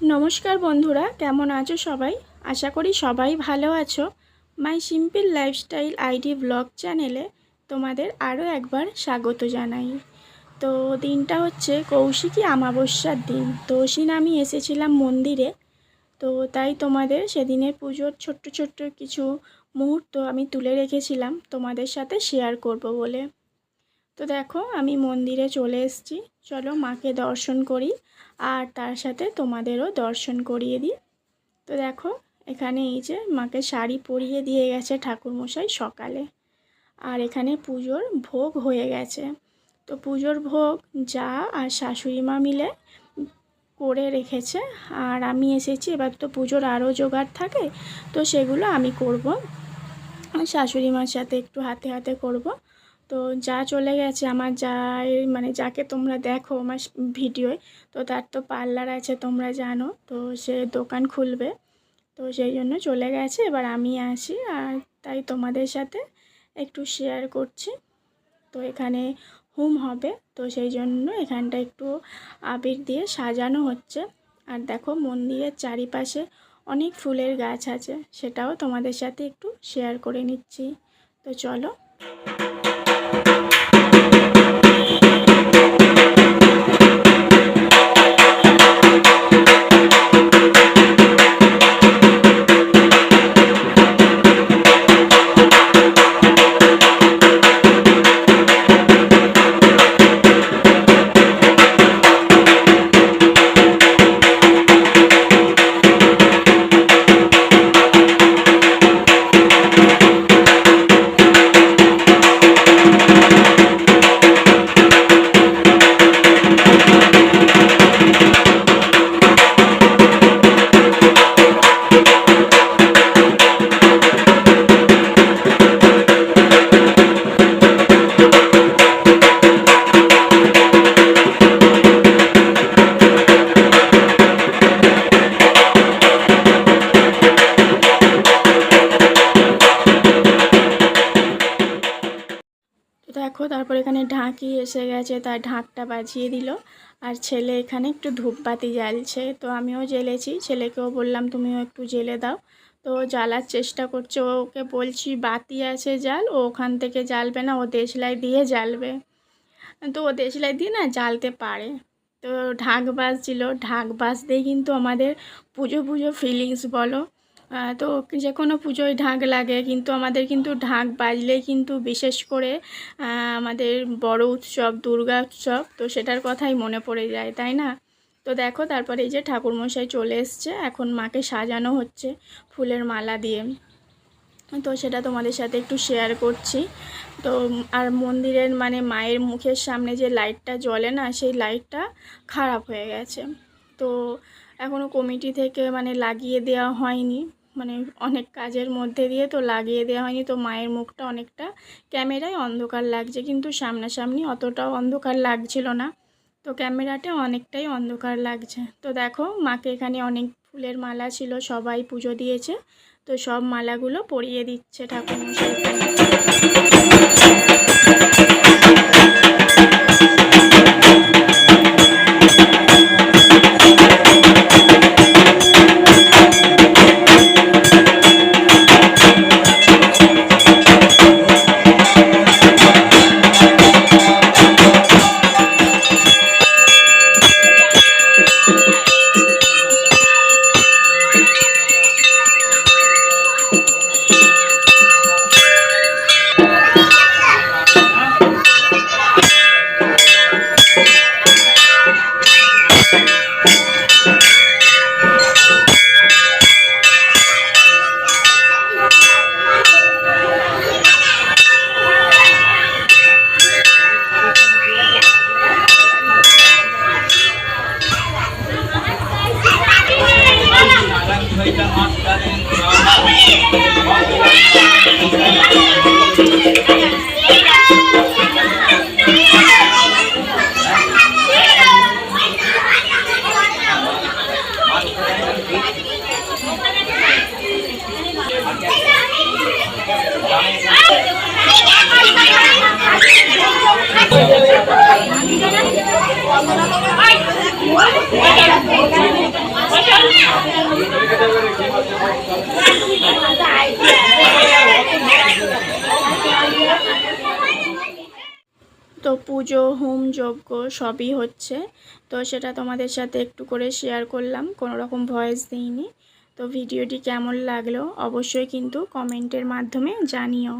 নমস্কার বন্ধুরা, কেমন আছো সবাই? আশা করি সবাই ভালো আছো। মাই সিম্পল লাইফস্টাইল আইডি ব্লগ চ্যানেলে তোমাদের আরও একবার স্বাগত জানাই। তো দিনটা হচ্ছে কৌশিকী অমাবস্যার দিন। তো সেদিন আমি এসেছিলাম মন্দিরে। তো তাই তোমাদের সেদিনের পুজোর ছোট্ট ছোট্ট কিছু মুহূর্ত আমি তুলে রেখেছিলাম তোমাদের সাথে শেয়ার করব বলে। তো দেখো আমি মন্দিরে চলে এসেছি। চলো মাকে দর্শন করি আর তার সাথে তোমাদেরও দর্শন করিয়ে দিই। তো দেখো এখানে এই যে মাকে শাড়ি পরিয়ে দিয়ে গেছে ঠাকুরমশাই সকালে। আর এখানে পুজোর ভোগ হয়ে গেছে। তো পুজোর ভোগ যা আর শাশুড়ি মা মিলে করে রেখেছে। আর আমি এসেছি, এবার তো পুজোর আরও জোগাড় থাকে, তো সেগুলো আমি করব। শাশুড়ি মার সাথে একটু হাতে হাতে করব। তো যা চলে গেছে আমার যা, মানে যাকে তোমরা দেখো আমার ভিডিওয়, তো তার তো পার্লার আছে তোমরা জানো, তো সে দোকান খুলবে, তো সেই জন্য চলে গেছে। এবার আমি আসি আর তাই তোমাদের সাথে একটু শেয়ার করছি। তো এখানে হোম হবে, তো সেই জন্য এখানটা একটু আবির দিয়ে সাজানো হচ্ছে। আর দেখো মন্দিরের চারিপাশে অনেক ফুলের গাছ আছে, সেটাও তোমাদের সাথে একটু শেয়ার করে নিচ্ছি। তো চলো। দেখো তারপর এখানে ঢাকি এসে গেছে, তার ঢাকটা বাজিয়ে দিল। আর ছেলে এখানে একটু ধূপবাতি জ্বালছে, তো আমিও জ্বেলেছি। ছেলেকেও বললাম তুমিও একটু জ্বেলে দাও। তো জ্বালার চেষ্টা করছে, ওকে বলছি বাতি আছে জ্বাল, ও ওখান থেকে জ্বালবে না, ও দেশলাই দিয়ে জ্বালবে। তো ও দেশলাই দিয়ে না জ্বালতে পারে। তো ঢাক বাজছিল, ঢাক বাজতেই কিন্তু আমাদের পুজো পুজো ফিলিংস বলো, তো যে কোনো পুজোয় ঢাক লাগে, কিন্তু আমাদের কিন্তু ঢাক বাজলেই কিন্তু বিশেষ করে আমাদের বড় উৎসব দুর্গা উৎসব, তো সেটার কথাই মনে পড়ে যায়, তাই না? তো দেখো তারপরে এই যে ঠাকুরমশাই চলে এসছে, এখন মাকে সাজানো হচ্ছে ফুলের মালা দিয়ে। তো সেটা তোমাদের সাথে একটু শেয়ার করছি। তো আর মন্দিরের মানে মায়ের মুখের সামনে যে লাইটটা জ্বলে না, সেই লাইটটা খারাপ হয়ে গেছে। তো এখনও কমিটি থেকে মানে লাগিয়ে দেওয়া হয়নি, মানে অনেক কাজের মধ্যে দিয়ে তো লাগিয়ে দেওয়া হয়নি। তো মায়ের মুখটা অনেকটা ক্যামেরায় অন্ধকার লাগছে, কিন্তু সামনাসামনি অতটাও অন্ধকার লাগছিল না। তো ক্যামেরাটা অনেকটাই অন্ধকার লাগছে। তো দেখো মাকে এখানে অনেক ফুলের মালা ছিল, সবাই পুজো দিয়েছে, তো সব মালাগুলো পরিয়ে দিচ্ছে যজ্ঞ সবই হচ্ছে। তো সেটা তোমাদের সাথে একটু করে শেয়ার করলাম, কোনো রকম ভয়েস দিইনি। তো ভিডিওটি কেমন লাগলো অবশ্যই কিন্তু কমেন্টের মাধ্যমে জানিও।